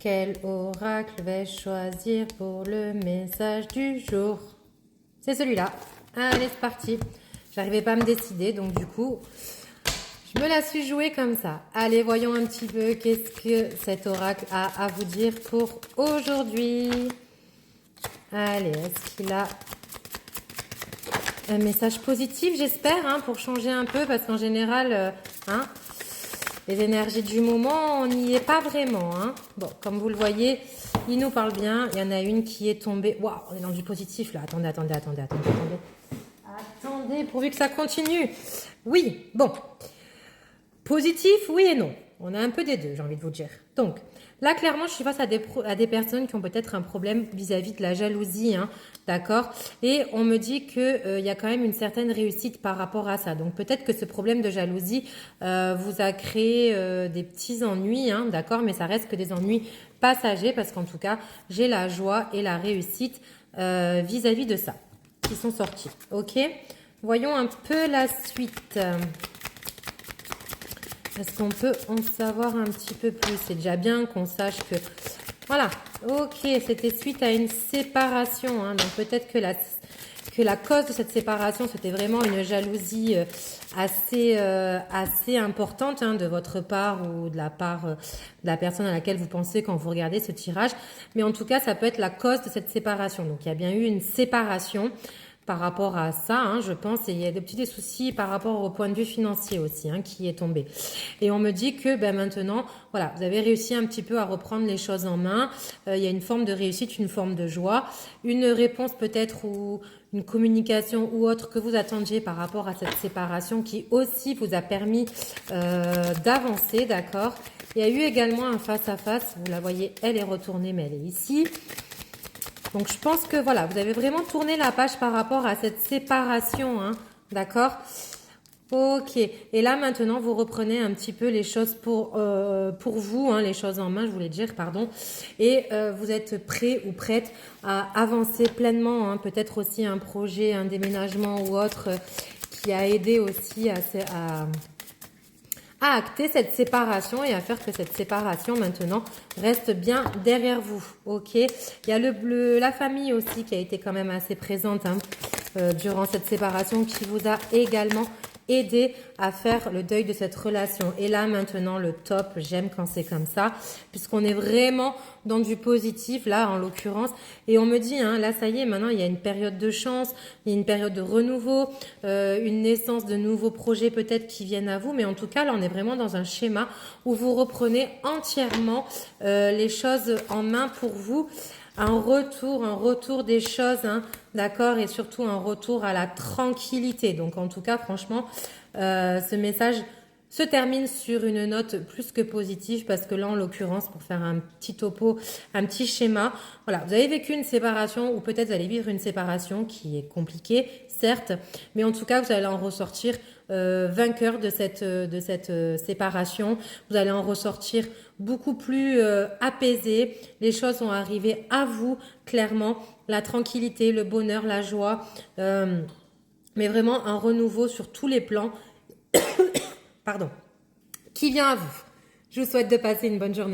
Quel oracle vais-je choisir pour le message du jour? C'est celui-là. Allez, c'est parti. J'arrivais pas à me décider, donc du coup, je me la suis jouée comme ça. Allez, voyons un petit peu qu'est-ce que cet oracle a à vous dire pour aujourd'hui. Allez, est-ce qu'il a un message positif, j'espère, hein, pour changer un peu, parce qu'en général, les énergies du moment, on n'y est pas vraiment. Hein. Bon, comme vous le voyez, il nous parle bien. Il y en a une qui est tombée. Waouh, on est dans du positif là. Attendez. Attendez, pourvu que ça continue. Oui, bon. Positif, oui et non. On a un peu des deux, j'ai envie de vous dire. Donc, là, clairement, je suis face à des personnes qui ont peut-être un problème vis-à-vis de la jalousie, hein, d'accord? Et on me dit qu'il y a quand même une certaine réussite par rapport à ça. Donc, peut-être que ce problème de jalousie vous a créé des petits ennuis, hein, d'accord? Mais ça reste que des ennuis passagers parce qu'en tout cas, j'ai la joie et la réussite vis-à-vis de ça qui sont sortis, ok? Voyons un peu la suite. Est-ce qu'on peut en savoir un petit peu plus? C'est déjà bien qu'on sache que... Voilà, ok, c'était suite à une séparation. Hein, donc peut-être que la cause de cette séparation, c'était vraiment une jalousie assez importante hein, de votre part ou de la part de la personne à laquelle vous pensez quand vous regardez ce tirage. Mais en tout cas, ça peut être la cause de cette séparation. Donc il y a bien eu une séparation par rapport à ça, hein, je pense, et il y a des petits soucis par rapport au point de vue financier aussi, hein, qui est tombé. Et on me dit que ben, maintenant, voilà, vous avez réussi un petit peu à reprendre les choses en main. Il y a une forme de réussite, une forme de joie, une réponse peut-être ou une communication ou autre que vous attendiez par rapport à cette séparation qui aussi vous a permis d'avancer, d'accord. Il y a eu également un face-à-face, vous la voyez, elle est retournée, mais elle est ici. Donc, je pense que voilà, vous avez vraiment tourné la page par rapport à cette séparation, hein, d'accord? Ok. Et là, maintenant, vous reprenez un petit peu les choses pour vous, hein, les choses en main, je voulais dire, pardon. Et vous êtes prêt ou prête à avancer pleinement, hein, peut-être aussi un projet, un déménagement ou autre qui a aidé aussi à acter cette séparation et à faire que cette séparation maintenant reste bien derrière vous. Ok. Il y a la famille aussi qui a été quand même assez présente hein, durant cette séparation qui vous a également aidé à faire le deuil de cette relation. Et là maintenant le top, j'aime quand c'est comme ça, puisqu'on est vraiment dans du positif là en l'occurrence. Et on me dit, hein, là ça y est, maintenant il y a une période de chance, il y a une période de renouveau, une naissance de nouveaux projets peut-être qui viennent à vous. Mais en tout cas là on est vraiment dans un schéma où vous reprenez entièrement les choses en main pour vous. Un retour des choses, hein, d'accord, et surtout un retour à la tranquillité. Donc en tout cas, franchement, ce message se termine sur une note plus que positive parce que là, en l'occurrence, pour faire un petit topo, un petit schéma, voilà, vous avez vécu une séparation ou peut-être vous allez vivre une séparation qui est compliquée, certes, mais en tout cas, vous allez en ressortir vainqueur de cette séparation. Vous allez en ressortir beaucoup plus apaisé. Les choses vont arriver à vous, clairement. La tranquillité, le bonheur, la joie, mais vraiment un renouveau sur tous les plans. Pardon. Qui vient à vous. Je vous souhaite de passer une bonne journée.